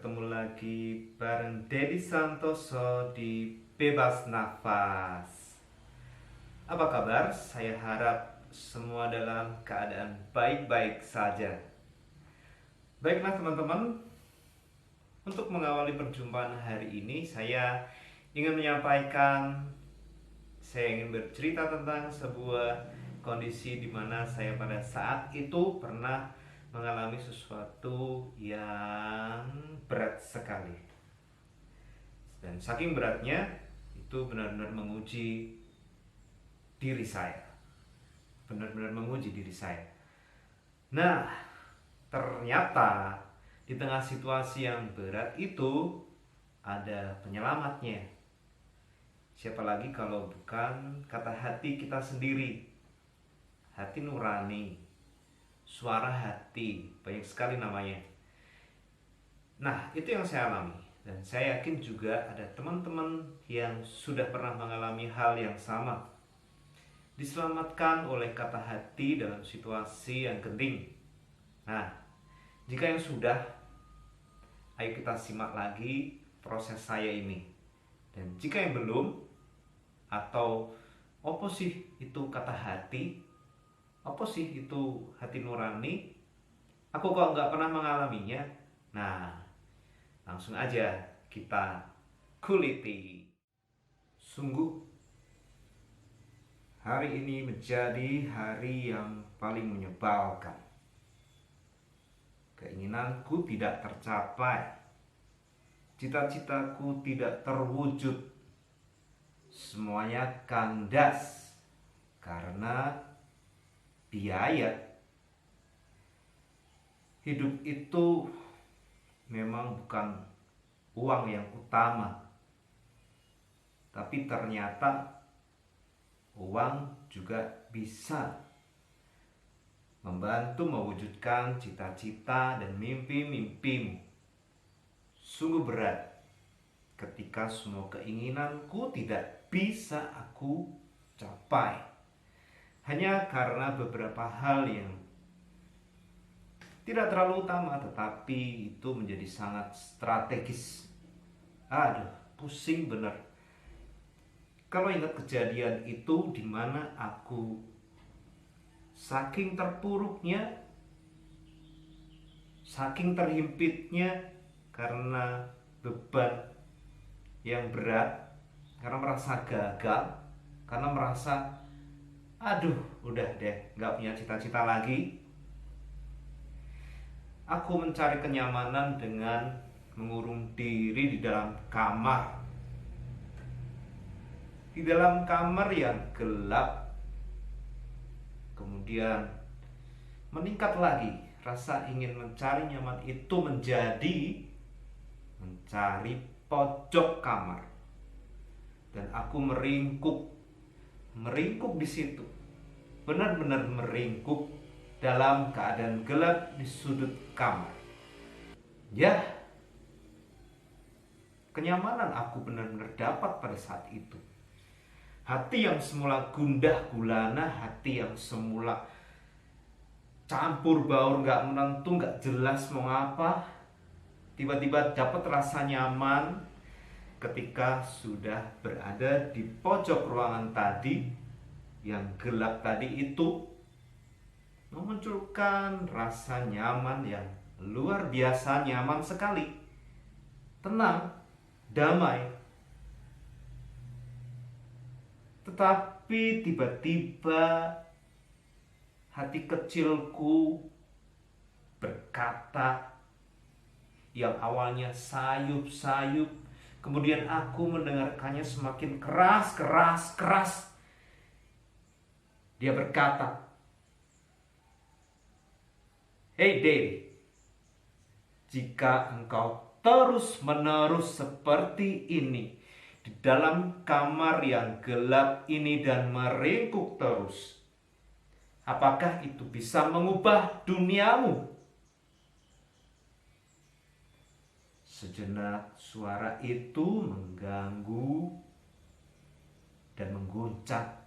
ketemu lagi bareng Dedi Santoso di Bebas Nafas. Apa kabar? Saya harap semua dalam keadaan baik-baik saja. Baiklah teman-teman, untuk mengawali perjumpaan hari ini saya ingin menyampaikan, saya ingin bercerita tentang sebuah kondisi di mana saya pada saat itu pernah mengalami sesuatu yang berat sekali. Dan saking beratnya, itu benar-benar menguji diri saya. Benar-benar menguji diri saya. Nah, ternyata di tengah situasi yang berat itu ada penyelamatnya. Siapa lagi kalau bukan kata hati kita sendiri. Hati nurani, suara hati, banyak sekali namanya. Nah, itu yang saya alami. Dan saya yakin juga ada teman-teman yang sudah pernah mengalami hal yang sama. Diselamatkan oleh kata hati dalam situasi yang genting. Nah, jika yang sudah, ayo kita simak lagi proses saya ini. Dan jika yang belum, atau apa sih itu kata hati? Apa sih itu hati nurani? Aku kok nggak pernah mengalaminya. Nah, langsung aja kita kuliti. Sungguh, hari ini menjadi hari yang paling menyebalkan. Keinginanku tidak tercapai. Cita-citaku tidak terwujud. Semuanya kandas karena biaya. Hidup itu memang bukan uang yang utama, tapi ternyata uang juga bisa membantu mewujudkan cita-cita dan mimpi-mimpimu. Sungguh berat ketika semua keinginanku tidak bisa aku capai, hanya karena beberapa hal yang tidak terlalu utama, tetapi itu menjadi sangat strategis. Aduh, pusing bener. Kalau ingat kejadian itu di mana aku saking terpuruknya, saking terhimpitnya karena beban yang berat, karena merasa gagal, karena merasa aduh, udah deh, gak punya cita-cita lagi. Aku mencari kenyamanan dengan mengurung diri di dalam kamar. Di dalam kamar yang gelap. Kemudian meningkat lagi rasa ingin mencari nyaman itu menjadi mencari pojok kamar. Dan aku meringkuk di situ. Benar-benar meringkuk dalam keadaan gelap di sudut kamar. Ya, kenyamanan aku benar-benar dapat pada saat itu. Hati yang semula gundah gulana, hati yang semula campur baur, gak menentu, gak jelas mau apa, tiba-tiba dapat rasa nyaman ketika sudah berada di pojok ruangan tadi yang gelap tadi itu, memunculkan rasa nyaman yang luar biasa, nyaman sekali, tenang, damai. Tetapi tiba-tiba hati kecilku berkata, yang awalnya sayup-sayup, kemudian aku mendengarkannya semakin keras. Dia berkata, "Hey Dave, jika engkau terus-menerus seperti ini di dalam kamar yang gelap ini dan meringkuk terus, apakah itu bisa mengubah duniamu?" Sejenak suara itu mengganggu dan mengguncang.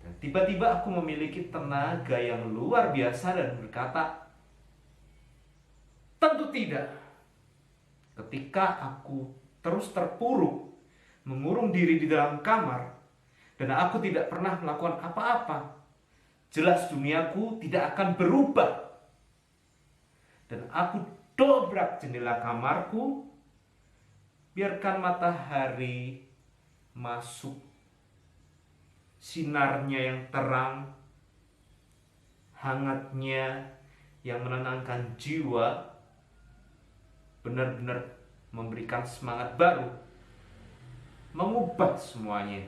Dan tiba-tiba aku memiliki tenaga yang luar biasa dan berkata, "Tentu tidak. ketika aku terus terpuruk, mengurung diri di dalam kamar, dan aku tidak pernah melakukan apa-apa, jelas duniaku tidak akan berubah. Dan aku dobrak jendela kamarku, biarkan matahari masuk, sinarnya yang terang, hangatnya yang menenangkan jiwa, benar-benar memberikan semangat baru, mengubah semuanya,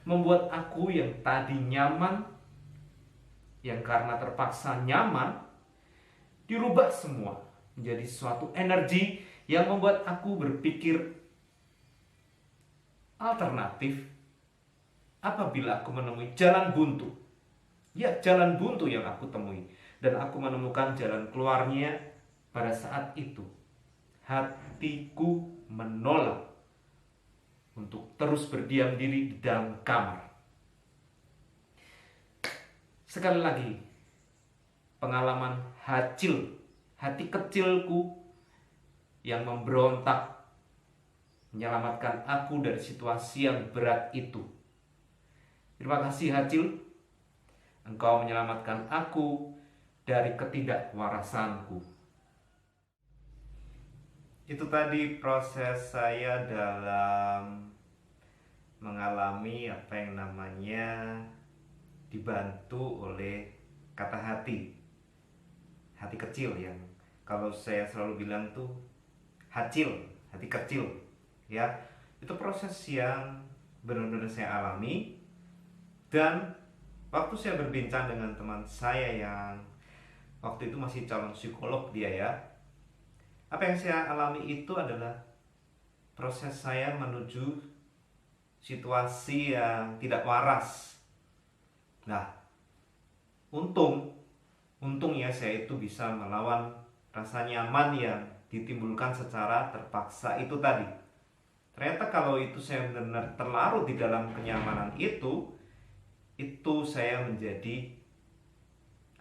membuat aku yang tadi nyaman, yang karena terpaksa nyaman, dirubah semua menjadi suatu energi yang membuat aku berpikir alternatif apabila aku menemui jalan buntu. Ya, jalan buntu yang aku temui, dan aku menemukan jalan keluarnya pada saat itu. Hatiku menolak untuk terus berdiam diri di dalam kamar. Sekali lagi, pengalaman hati kecilku yang memberontak menyelamatkan aku dari situasi yang berat itu. Terima kasih Hacil, engkau menyelamatkan aku dari ketidakwarasanku. Itu tadi proses saya dalam mengalami apa yang namanya dibantu oleh kata hati. Hati kecil yang kalau saya selalu bilang tuh hacil, hati kecil. Ya, itu proses yang benar-benar saya alami. Dan waktu saya berbincang dengan teman saya yang waktu itu masih calon psikolog dia ya, apa yang saya alami itu adalah proses saya menuju situasi yang tidak waras. Nah, untung ya saya itu bisa melawan rasa nyaman yang ditimbulkan secara terpaksa itu tadi. Ternyata kalau itu saya benar-benar terlarut di dalam kenyamanan itu saya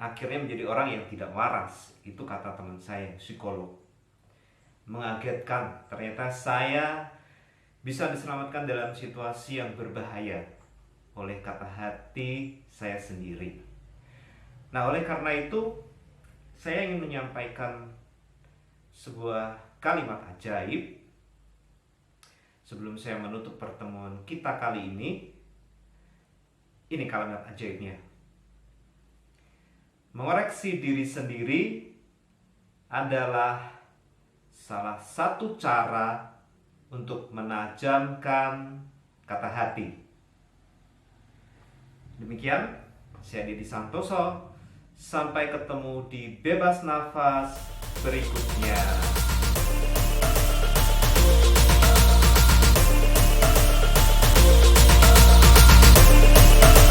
akhirnya menjadi orang yang tidak waras. Itu kata teman saya, psikolog. Mengagetkan, ternyata saya bisa diselamatkan dalam situasi yang berbahaya oleh kata hati saya sendiri. Nah, oleh karena itu saya ingin menyampaikan sebuah kalimat ajaib sebelum saya menutup pertemuan kita kali ini. Ini kalimat ajaibnya. Mengoreksi diri sendiri adalah salah satu cara untuk menajamkan kata hati. Demikian, saya Didi Santoso. Sampai ketemu di Bebas Nafas berikutnya.